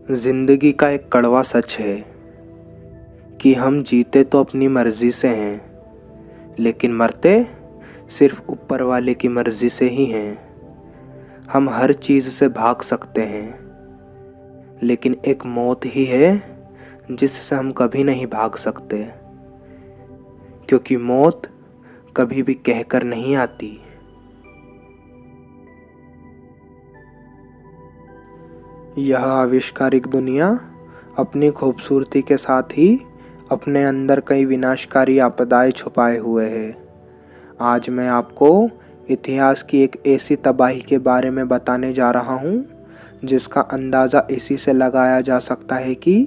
जिंदगी का एक कड़वा सच है कि हम जीते तो अपनी मर्जी से हैं, लेकिन मरते सिर्फ ऊपर वाले की मर्जी से ही हैं। हम हर चीज़ से भाग सकते हैं, लेकिन एक मौत ही है जिससे हम कभी नहीं भाग सकते, क्योंकि मौत कभी भी कहकर नहीं आती। यह आविष्कारिक दुनिया अपनी खूबसूरती के साथ ही अपने अंदर कई विनाशकारी आपदाएं छुपाए हुए है। आज मैं आपको इतिहास की एक ऐसी तबाही के बारे में बताने जा रहा हूँ जिसका अंदाज़ा इसी से लगाया जा सकता है कि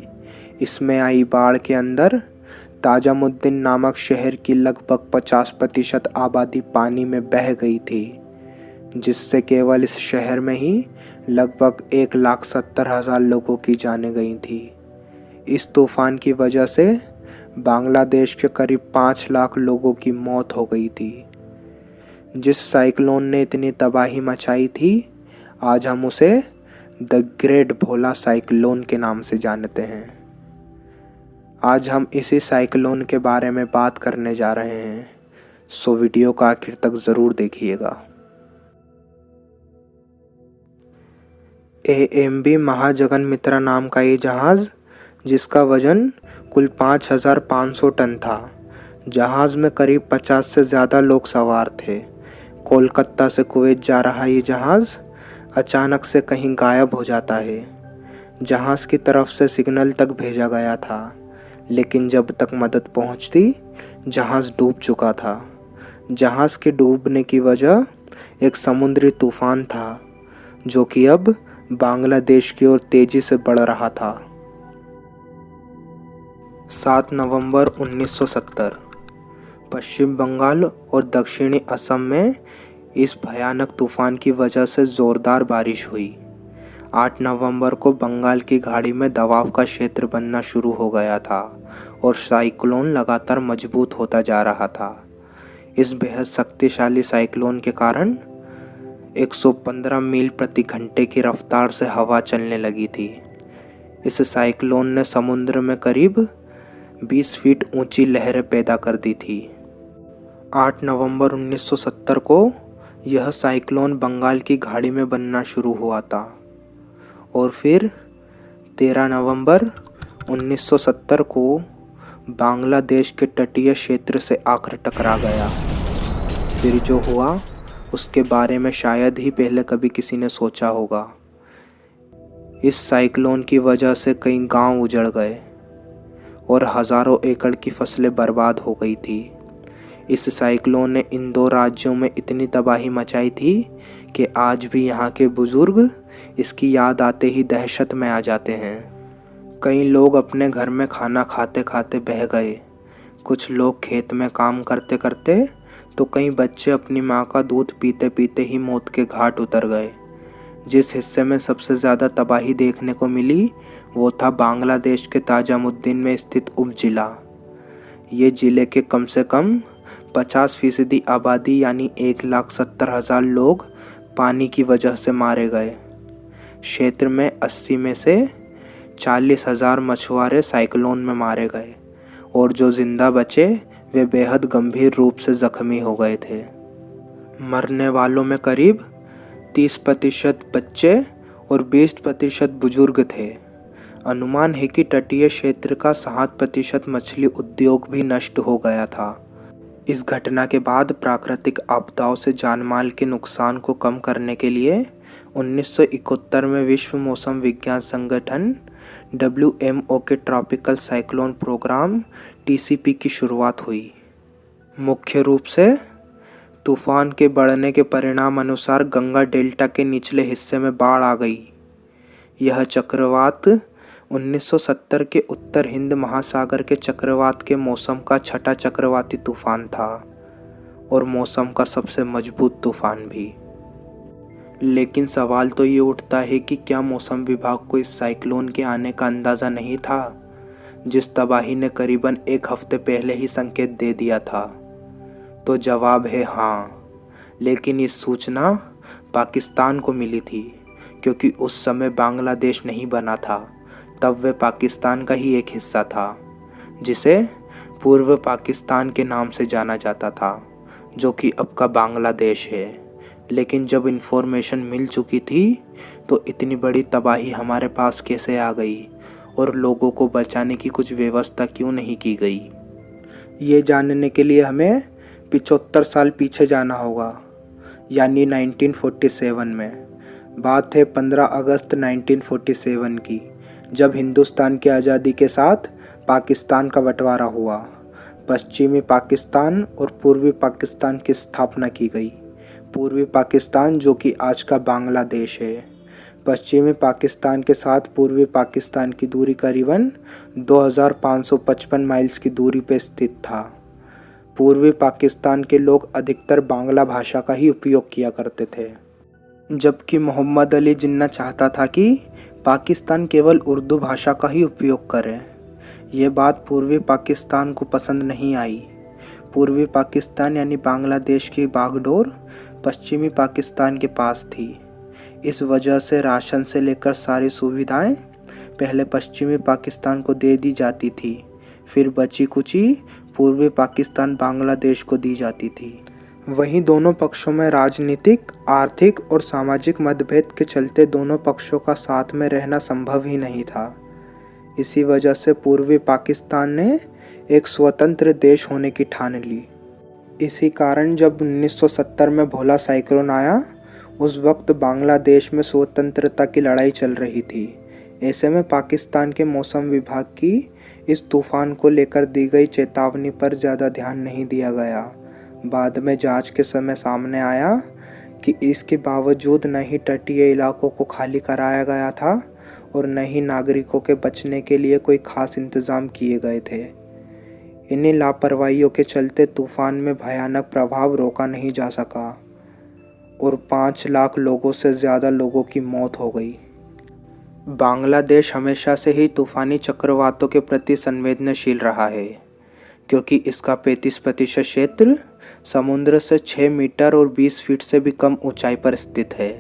इसमें आई बाढ़ के अंदर ताजामुद्दीन नामक शहर की लगभग 50% आबादी पानी में बह गई थी, जिससे केवल इस शहर में ही लगभग 1,70,000 लोगों की जानें गई थी। इस तूफान की वजह से बांग्लादेश के करीब 5 लाख लोगों की मौत हो गई थी। जिस साइक्लोन ने इतनी तबाही मचाई थी, आज हम उसे द ग्रेट भोला साइक्लोन के नाम से जानते हैं। आज हम इसी साइक्लोन के बारे में बात करने जा रहे हैं, सो वीडियो का आखिर तक ज़रूर देखिएगा। AMB महाजगन मित्रा नाम का ये जहाज़, जिसका वजन कुल 5,500 टन था। जहाज़ में करीब 50 से ज़्यादा लोग सवार थे। कोलकाता से कुवैत जा रहा ये जहाज़ अचानक से कहीं गायब हो जाता है। जहाज़ की तरफ से सिग्नल तक भेजा गया था, लेकिन जब तक मदद पहुंचती, जहाज़ डूब चुका था। जहाज़ के डूबने की वजह एक समुद्री तूफान था, जो कि अब बांग्लादेश की ओर तेजी से बढ़ रहा था। 7 नवंबर 1970 पश्चिम बंगाल और दक्षिणी असम में इस भयानक तूफान की वजह से ज़ोरदार बारिश हुई। 8 नवंबर को बंगाल की खाड़ी में दबाव का क्षेत्र बनना शुरू हो गया था और साइक्लोन लगातार मजबूत होता जा रहा था। इस बेहद शक्तिशाली साइक्लोन के कारण 115 मील प्रति घंटे की रफ्तार से हवा चलने लगी थी। इस साइक्लोन ने समुद्र में करीब 20 फीट ऊंची लहरें पैदा कर दी थी। 8 नवंबर 1970 को यह साइक्लोन बंगाल की खाड़ी में बनना शुरू हुआ था और फिर 13 नवंबर 1970 को बांग्लादेश के तटीय क्षेत्र से आकर टकरा गया। फिर जो हुआ उसके बारे में शायद ही पहले कभी किसी ने सोचा होगा। इस साइक्लोन की वजह से कई गांव उजड़ गए और हज़ारों एकड़ की फसलें बर्बाद हो गई थी। इस साइक्लोन ने इन 2 राज्यों में इतनी तबाही मचाई थी कि आज भी यहाँ के बुज़ुर्ग इसकी याद आते ही दहशत में आ जाते हैं। कई लोग अपने घर में खाना खाते खाते बह गए, कुछ लोग खेत में काम करते करते, तो कई बच्चे अपनी माँ का दूध पीते पीते ही मौत के घाट उतर गए। जिस हिस्से में सबसे ज़्यादा तबाही देखने को मिली वो था बांग्लादेश के ताजामुद्दीन में स्थित उप जिला। ये ज़िले के कम से कम 50% आबादी यानी 1,70,000 लोग पानी की वजह से मारे गए। क्षेत्र में 80 में से 40,000 मछुआरे साइक्लोन में मारे गए और जो जिंदा बचे वे बेहद गंभीर रूप से जख्मी हो गए थे। मरने वालों में करीब 30% बच्चे और 20% बुजुर्ग थे। अनुमान है कि तटीय क्षेत्र का 60% मछली उद्योग भी नष्ट हो गया था। इस घटना के बाद प्राकृतिक आपदाओं से जानमाल के नुकसान को कम करने के लिए 1971 में विश्व मौसम विज्ञान संगठन WMO के ट्रॉपिकल साइक्लोन प्रोग्राम TCP की शुरुआत हुई। मुख्य रूप से तूफान के बढ़ने के परिणाम अनुसार गंगा डेल्टा के निचले हिस्से में बाढ़ आ गई। यह चक्रवात 1970 के उत्तर हिंद महासागर के चक्रवात के मौसम का छठा चक्रवाती तूफान था और मौसम का सबसे मजबूत तूफान भी। लेकिन सवाल तो ये उठता है कि क्या मौसम विभाग को इस साइक्लोन के आने का अंदाज़ा नहीं था, जिस तबाही ने करीबन 1 हफ्ते पहले ही संकेत दे दिया था? तो जवाब है हाँ, लेकिन इस सूचना पाकिस्तान को मिली थी, क्योंकि उस समय बांग्लादेश नहीं बना था तब वह पाकिस्तान का ही एक हिस्सा था, जिसे पूर्व पाकिस्तान के नाम से जाना जाता था, जो कि अब का बांग्लादेश है। लेकिन जब इन्फॉर्मेशन मिल चुकी थी तो इतनी बड़ी तबाही हमारे पास कैसे आ गई और लोगों को बचाने की कुछ व्यवस्था क्यों नहीं की गई? ये जानने के लिए हमें 75 साल पीछे जाना होगा, यानी 1947 में। बात है 15 अगस्त 1947 की, जब हिंदुस्तान की आज़ादी के साथ पाकिस्तान का बंटवारा हुआ। पश्चिमी पाकिस्तान और पूर्वी पाकिस्तान की स्थापना की गई। पूर्वी पाकिस्तान जो कि आज का बांग्लादेश है। पश्चिमी पाकिस्तान के साथ पूर्वी पाकिस्तान की दूरी करीबन 2555 माइल्स की दूरी पर स्थित था। पूर्वी पाकिस्तान के लोग अधिकतर बांग्ला भाषा का ही उपयोग किया करते थे, जबकि मोहम्मद अली जिन्ना चाहता था कि पाकिस्तान केवल उर्दू भाषा का ही उपयोग करे। ये बात पूर्वी पाकिस्तान को पसंद नहीं आई। पूर्वी पाकिस्तान यानी बांग्लादेश की बागडोर पश्चिमी पाकिस्तान के पास थी। इस वजह से राशन से लेकर सारी सुविधाएं पहले पश्चिमी पाकिस्तान को दे दी जाती थी, फिर बची कुची पूर्वी पाकिस्तान बांग्लादेश को दी जाती थी। वहीं दोनों पक्षों में राजनीतिक, आर्थिक और सामाजिक मतभेद के चलते दोनों पक्षों का साथ में रहना संभव ही नहीं था। इसी वजह से पूर्वी पाकिस्तान ने एक स्वतंत्र देश होने की ठान ली। इसी कारण जब 1970 में भोला साइक्लोन आया, उस वक्त बांग्लादेश में स्वतंत्रता की लड़ाई चल रही थी। ऐसे में पाकिस्तान के मौसम विभाग की इस तूफान को लेकर दी गई चेतावनी पर ज़्यादा ध्यान नहीं दिया गया। बाद में जांच के समय सामने आया कि इसके बावजूद न ही तटीय इलाकों को खाली कराया गया था और न ही नागरिकों के बचने के लिए कोई खास इंतज़ाम किए गए थे। इन्हीं लापरवाहियों के चलते तूफान में भयानक प्रभाव रोका नहीं जा सका और 5 लाख लोगों से ज़्यादा लोगों की मौत हो गई। बांग्लादेश हमेशा से ही तूफ़ानी चक्रवातों के प्रति संवेदनशील रहा है, क्योंकि इसका 35% क्षेत्र समुद्र से 6 मीटर और 20 फीट से भी कम ऊंचाई पर स्थित है।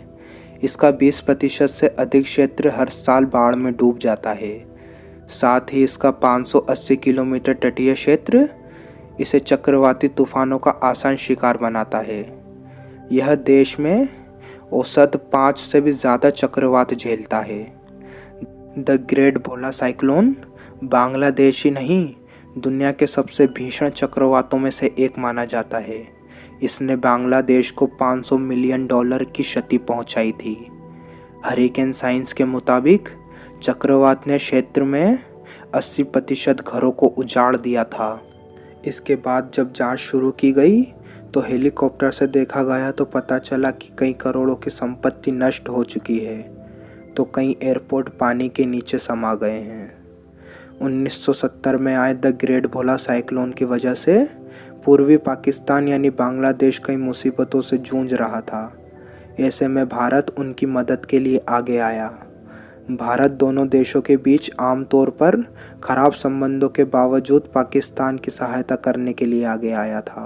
इसका 20% से अधिक क्षेत्र हर साल बाढ़ में डूब जाता है। साथ ही इसका 580 किलोमीटर तटीय क्षेत्र इसे चक्रवाती तूफानों का आसान शिकार बनाता है। यह देश में औसत 5 से भी ज़्यादा चक्रवात झेलता है। The great Bhola cyclone Bangladesh ही नहीं, दुनिया के सबसे भीषण चक्रवातों में से एक माना जाता है। इसने बांग्लादेश को $500 मिलियन की क्षति पहुंचाई थी। हरिकेन साइंस के मुताबिक चक्रवात ने क्षेत्र में 80% घरों को उजाड़ दिया था। इसके बाद जब जांच शुरू की गई तो हेलीकॉप्टर से देखा गया तो पता चला कि कई करोड़ों की संपत्ति नष्ट हो चुकी है, तो कई एयरपोर्ट पानी के नीचे समा गए हैं। 1970 में आए द ग्रेट भोला साइक्लोन की वजह से पूर्वी पाकिस्तान यानी बांग्लादेश कई मुसीबतों से जूझ रहा था। ऐसे में भारत उनकी मदद के लिए आगे आया। भारत दोनों देशों के बीच आमतौर पर खराब संबंधों के बावजूद पाकिस्तान की सहायता करने के लिए आगे आया था।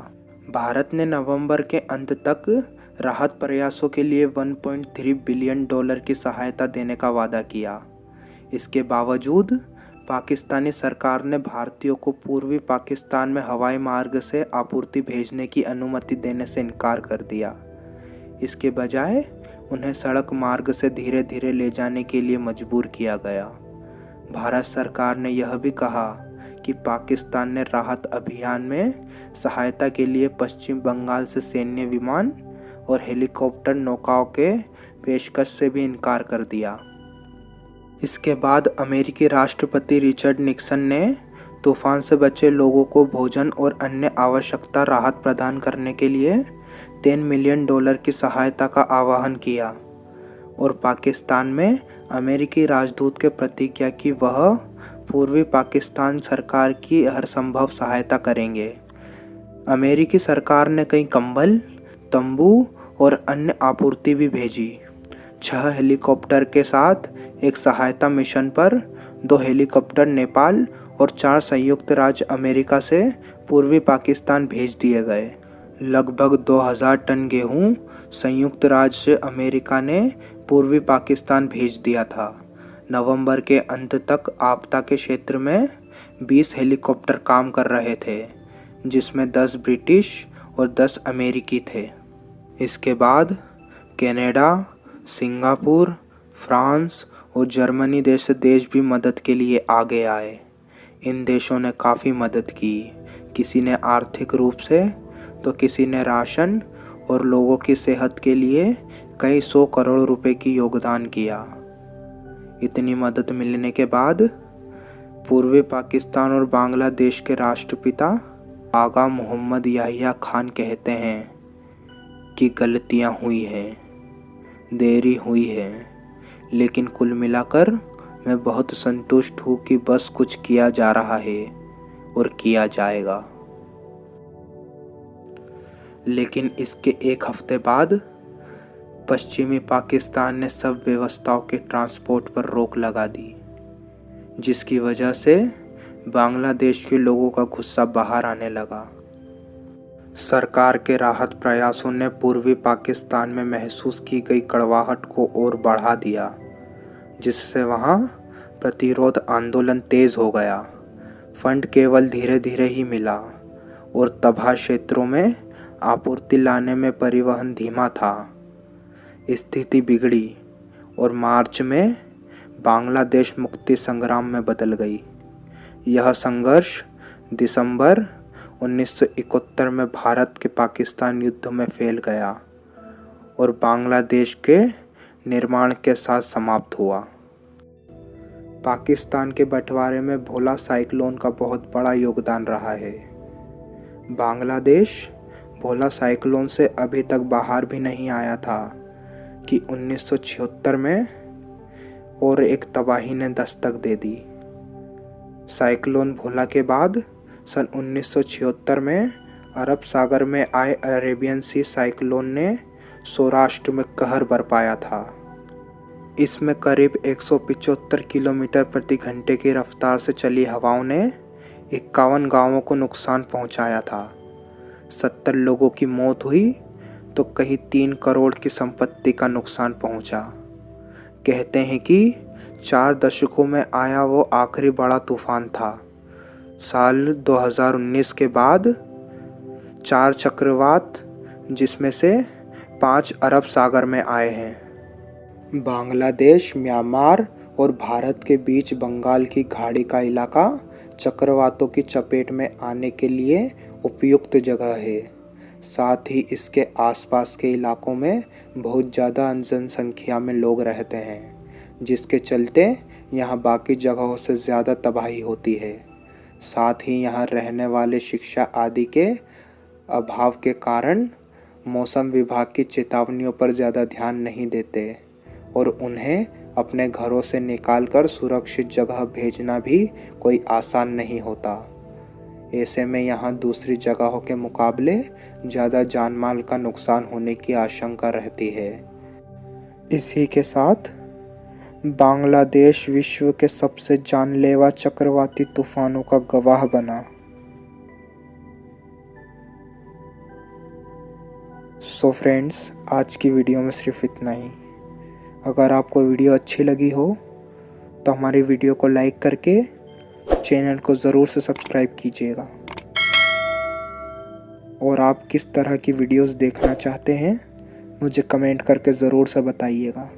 भारत ने नवंबर के अंत तक राहत प्रयासों के लिए $1.3 बिलियन की सहायता देने का वादा किया। इसके बावजूद पाकिस्तानी सरकार ने भारतीयों को पूर्वी पाकिस्तान में हवाई मार्ग से आपूर्ति भेजने की अनुमति देने से इनकार कर दिया। इसके बजाय उन्हें सड़क मार्ग से धीरे धीरे ले जाने के लिए मजबूर किया गया। भारत सरकार ने यह भी कहा कि पाकिस्तान ने राहत अभियान में सहायता के लिए पश्चिम बंगाल से सैन्य विमान और हेलीकॉप्टर नौकाओं के पेशकश से भी इनकार कर दिया। इसके बाद अमेरिकी राष्ट्रपति रिचर्ड निक्सन ने तूफान से बचे लोगों को भोजन और अन्य आवश्यकता राहत प्रदान करने के लिए $10 मिलियन की सहायता का आह्वान किया और पाकिस्तान में अमेरिकी राजदूत के प्रतिज्ञा की वह पूर्वी पाकिस्तान सरकार की हर संभव सहायता करेंगे। अमेरिकी सरकार ने कई कंबल, तंबू और अन्य आपूर्ति भी भेजी। 6 हेलीकॉप्टर के साथ एक सहायता मिशन पर 2 हेलीकॉप्टर नेपाल और 4 संयुक्त राज्य अमेरिका से पूर्वी पाकिस्तान भेज दिए गए। लगभग 2000 टन गेहूं संयुक्त राज्य अमेरिका ने पूर्वी पाकिस्तान भेज दिया था। नवंबर के अंत तक आपदा के क्षेत्र में 20 हेलीकॉप्टर काम कर रहे थे, जिसमें 10 ब्रिटिश और 10 अमेरिकी थे। इसके बाद कनाडा, सिंगापुर, फ्रांस और जर्मनी जैसे देश भी मदद के लिए आगे आए। इन देशों ने काफ़ी मदद की, किसी ने आर्थिक रूप से तो किसी ने राशन और लोगों की सेहत के लिए कई 100 करोड़ रुपए की योगदान किया। इतनी मदद मिलने के बाद पूर्वी पाकिस्तान और बांग्लादेश के राष्ट्रपिता आगा मोहम्मद याहिया खान कहते हैं कि गलतियां हुई हैं, देरी हुई है, लेकिन कुल मिलाकर मैं बहुत संतुष्ट हूँ कि बस कुछ किया जा रहा है और किया जाएगा। लेकिन इसके एक हफ्ते बाद पश्चिमी पाकिस्तान ने सब व्यवस्थाओं के ट्रांसपोर्ट पर रोक लगा दी, जिसकी वजह से बांग्लादेश के लोगों का गुस्सा बाहर आने लगा। सरकार के राहत प्रयासों ने पूर्वी पाकिस्तान में महसूस की गई कड़वाहट को और बढ़ा दिया, जिससे वहाँ प्रतिरोध आंदोलन तेज हो गया। फंड केवल धीरे धीरे ही मिला और तबाह क्षेत्रों में आपूर्ति लाने में परिवहन धीमा था। स्थिति बिगड़ी और मार्च में बांग्लादेश मुक्ति संग्राम में बदल गई। यह संघर्ष दिसंबर 1971 में भारत के पाकिस्तान युद्ध में फैल गया और बांग्लादेश के निर्माण के साथ समाप्त हुआ। पाकिस्तान के बंटवारे में भोला साइक्लोन का बहुत बड़ा योगदान रहा है। बांग्लादेश भोला साइक्लोन से अभी तक बाहर भी नहीं आया था कि 1976 में और एक तबाही ने दस्तक दे दी। साइक्लोन भोला के बाद सन 1976 में अरब सागर में आए अरेबियन सी साइक्लोन ने सौराष्ट्र में कहर बरपाया था। इसमें करीब 175 किलोमीटर प्रति घंटे की रफ्तार से चली हवाओं ने 51 गांवों को नुकसान पहुंचाया था। 70 लोगों की मौत हुई तो कहीं 3 करोड़ की संपत्ति का नुकसान पहुंचा। कहते हैं कि 4 दशकों में आया वो आखिरी बड़ा तूफान था। साल 2019 के बाद 4 चक्रवात, जिसमें से 5 अरब सागर में आए हैं। बांग्लादेश, म्यांमार और भारत के बीच बंगाल की खाड़ी का इलाका चक्रवातों की चपेट में आने के लिए उपयुक्त जगह है। साथ ही इसके आसपास के इलाकों में बहुत ज़्यादा जनसंख्या में लोग रहते हैं, जिसके चलते यहाँ बाकी जगहों से ज़्यादा तबाही होती है। साथ ही यहाँ रहने वाले शिक्षा आदि के अभाव के कारण मौसम विभाग की चेतावनियों पर ज़्यादा ध्यान नहीं देते और उन्हें अपने घरों से निकालकर सुरक्षित जगह भेजना भी कोई आसान नहीं होता। ऐसे में यहाँ दूसरी जगहों के मुकाबले ज़्यादा जान माल का नुकसान होने की आशंका रहती है। इसी के साथ बांग्लादेश विश्व के सबसे जानलेवा चक्रवाती तूफानों का गवाह बना। सो फ्रेंड्स, आज की वीडियो में सिर्फ इतना ही। अगर आपको वीडियो अच्छी लगी हो तो हमारी वीडियो को लाइक करके चैनल को ज़रूर से सब्सक्राइब कीजिएगा। और आप किस तरह की वीडियोस देखना चाहते हैं मुझे कमेंट करके ज़रूर से बताइएगा।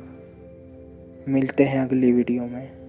मिलते हैं अगली वीडियो में।